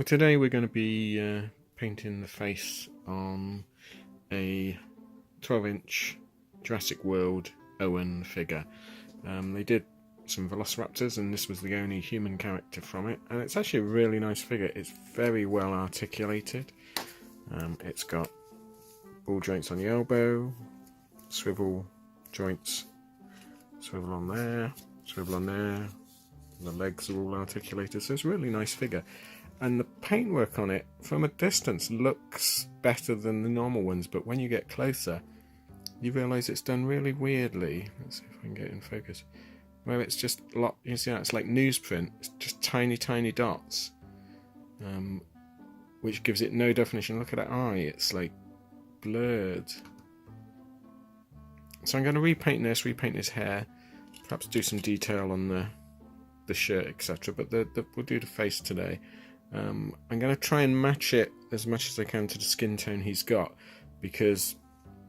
Well, today we're going to be painting the face on a 12-inch Jurassic World Owen figure. They did some velociraptors and this was the only human character from it, and it's actually a really nice figure. It's very well articulated. It's got ball joints on the elbow, swivel joints, swivel on there, swivel on there. The legs are all articulated, so it's a really nice figure. And the paintwork on it from a distance looks better than the normal ones, but when you get closer you realise it's done really weirdly. Let's see if I can get it in focus. Where it's just a lot, you see how it's like newsprint, it's just tiny dots, which gives it no definition. Look at that eye, it's like blurred. So I'm going to repaint his hair, perhaps do some detail on the shirt, etc. But we'll do the face today. I'm going to try and match it as much as I can to the skin tone he's got, because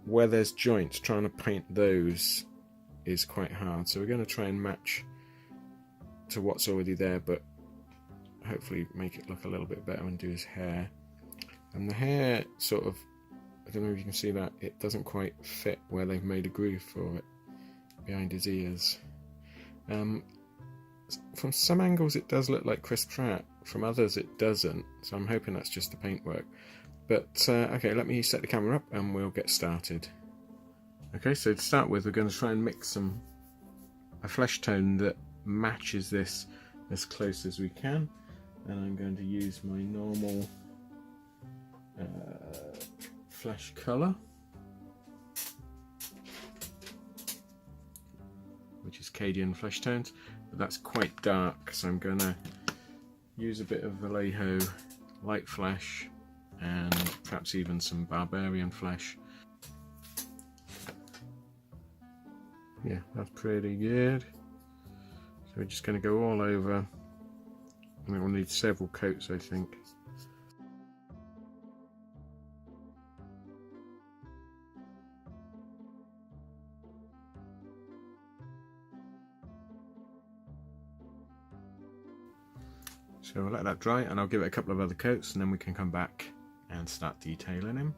where there's joints, trying to paint those is quite hard. So we're going to try and match to what's already there, but hopefully make it look a little bit better and do his hair. And the hair sort of, I don't know if you can see that, it doesn't quite fit where they've made a groove for it behind his ears. From some angles it does look like Chris Pratt, from others it doesn't, so I'm hoping that's just the paintwork. But okay, let me set the camera up and we'll get started. Okay, so to start with we're going to try and mix a flesh tone that matches this as close as we can, and I'm going to use my normal flesh colour, which is Cadian flesh tones, but that's quite dark, so I'm going to use a bit of Vallejo light flesh and perhaps even some barbarian flesh. Yeah, that's pretty good. So we're just going to go all over, and we'll need several coats, I think. So we'll let that dry and I'll give it a couple of other coats and then we can come back and start detailing him.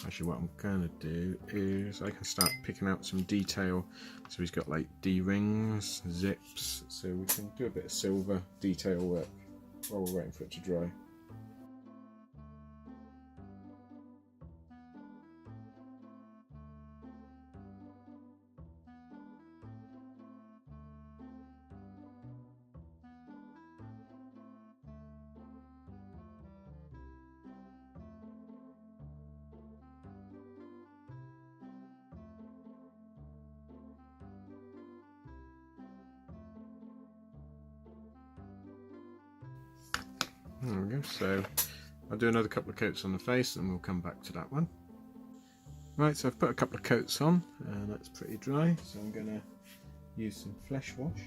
Actually, what I'm going to do is I can start picking out some detail. So he's got like D-rings, zips, so we can do a bit of silver detail work while we're waiting for it to dry. There we go, so I'll do another couple of coats on the face and we'll come back to that one. Right, so I've put a couple of coats on and that's pretty dry, so I'm going to use some flesh wash.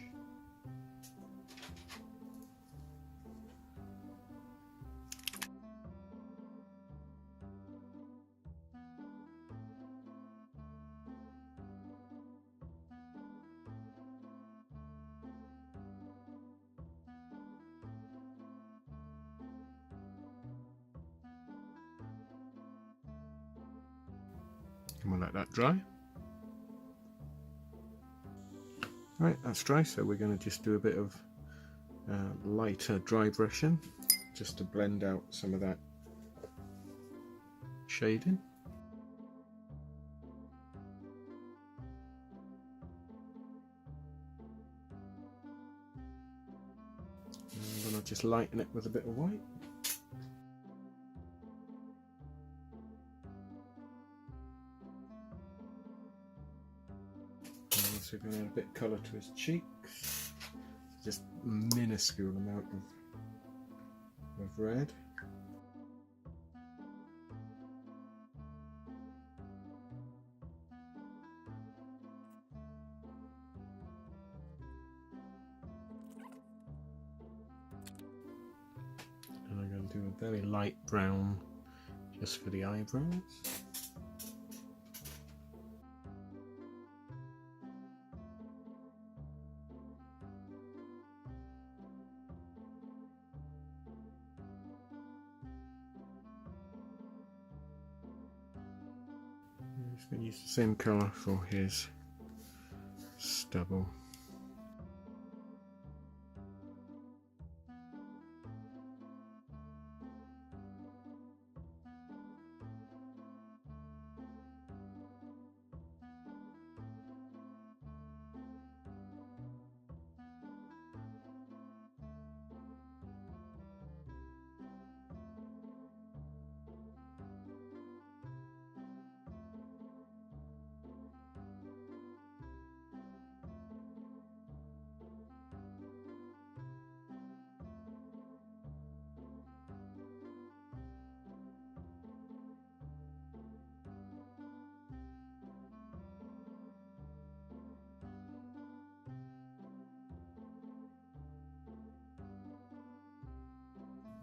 And we'll let that dry. Right, that's dry, so we're going to just do a bit of lighter dry brushing just to blend out some of that shading. And then I'll just lighten it with a bit of white. So we're going to add a bit of colour to his cheeks, just a minuscule amount of red. And I'm going to do a very light brown just for the eyebrows. Just going to use the same colour for his stubble.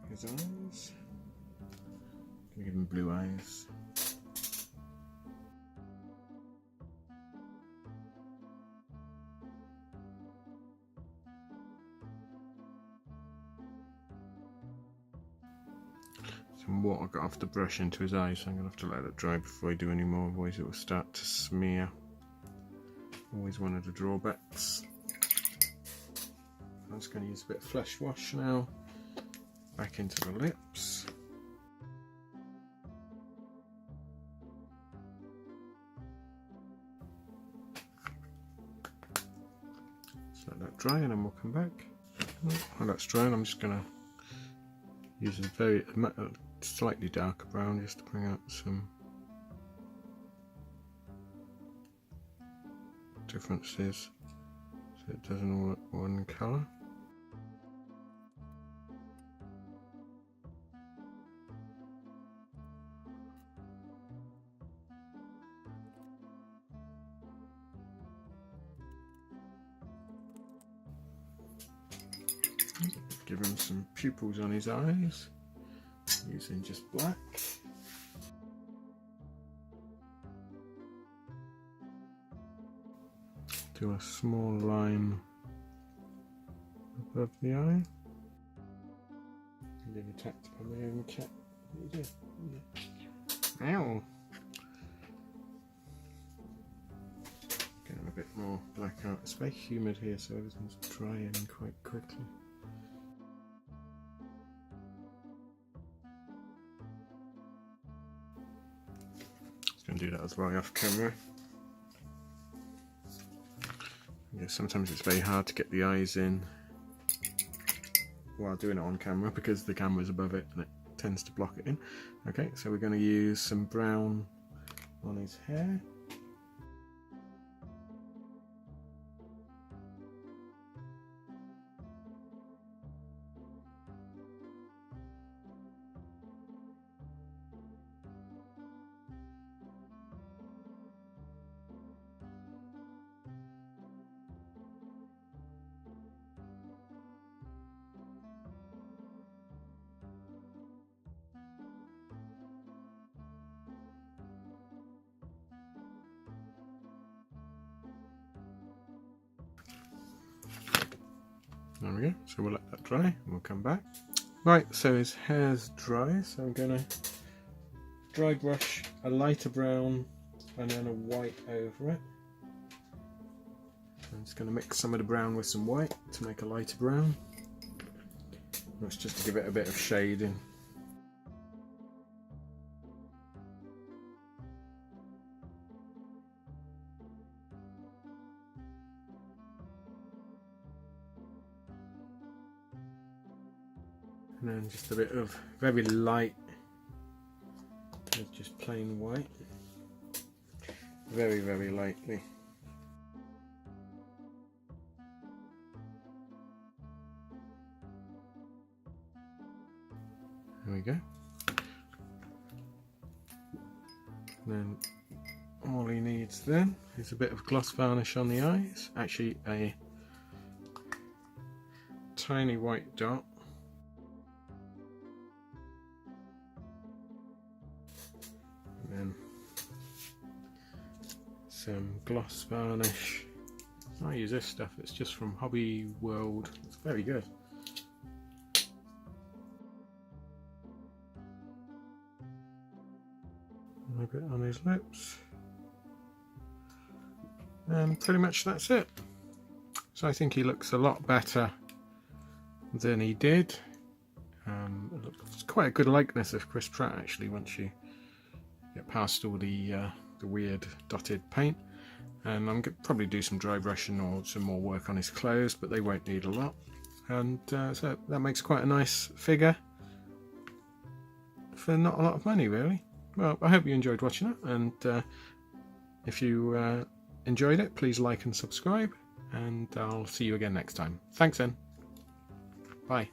His eyes. Gonna give him blue eyes. Some water got off the brush into his eyes, so I'm gonna have to let it dry before I do any more, otherwise it will start to smear. Always one of the drawbacks. I'm just going to use a bit of flesh wash now. Back into the lips. Just let that dry and then we'll come back. While that's drying, I'm just going to use a slightly darker brown just to bring out some differences so it doesn't all look one colour. Give him some pupils on his eyes, using just black. Do a small line above the eye. I'm being attacked by my own cat. What are you doing? Ow! Getting a bit more black out. It's very humid here, so everything's drying quite quickly. Just going to do that as well off camera. Yeah, sometimes it's very hard to get the eyes in while doing it on camera because the camera's above it and it tends to block it in. Okay, so we're going to use some brown on his hair. There we go, so we'll let that dry and we'll come back. Right, so his hair's dry, so I'm going to dry brush a lighter brown and then a white over it. I'm just going to mix some of the brown with some white to make a lighter brown. That's just to give it a bit of shading. And then just a bit of very light, just plain white, very, very lightly. There we go. And then all he needs then is a bit of gloss varnish on the eyes, actually a tiny white dot. And some gloss varnish. I use this stuff, it's just from Hobby World, it's very good. A bit on his lips. And pretty much that's it. So I think he looks a lot better than he did. It's quite a good likeness of Chris Pratt actually once you get past all the weird dotted paint. And I'm going to probably do some dry brushing or some more work on his clothes, but they won't need a lot. And so that makes quite a nice figure for not a lot of money, really. Well, I hope you enjoyed watching it, and if you enjoyed it, please like and subscribe, and I'll see you again next time. Thanks then. Bye.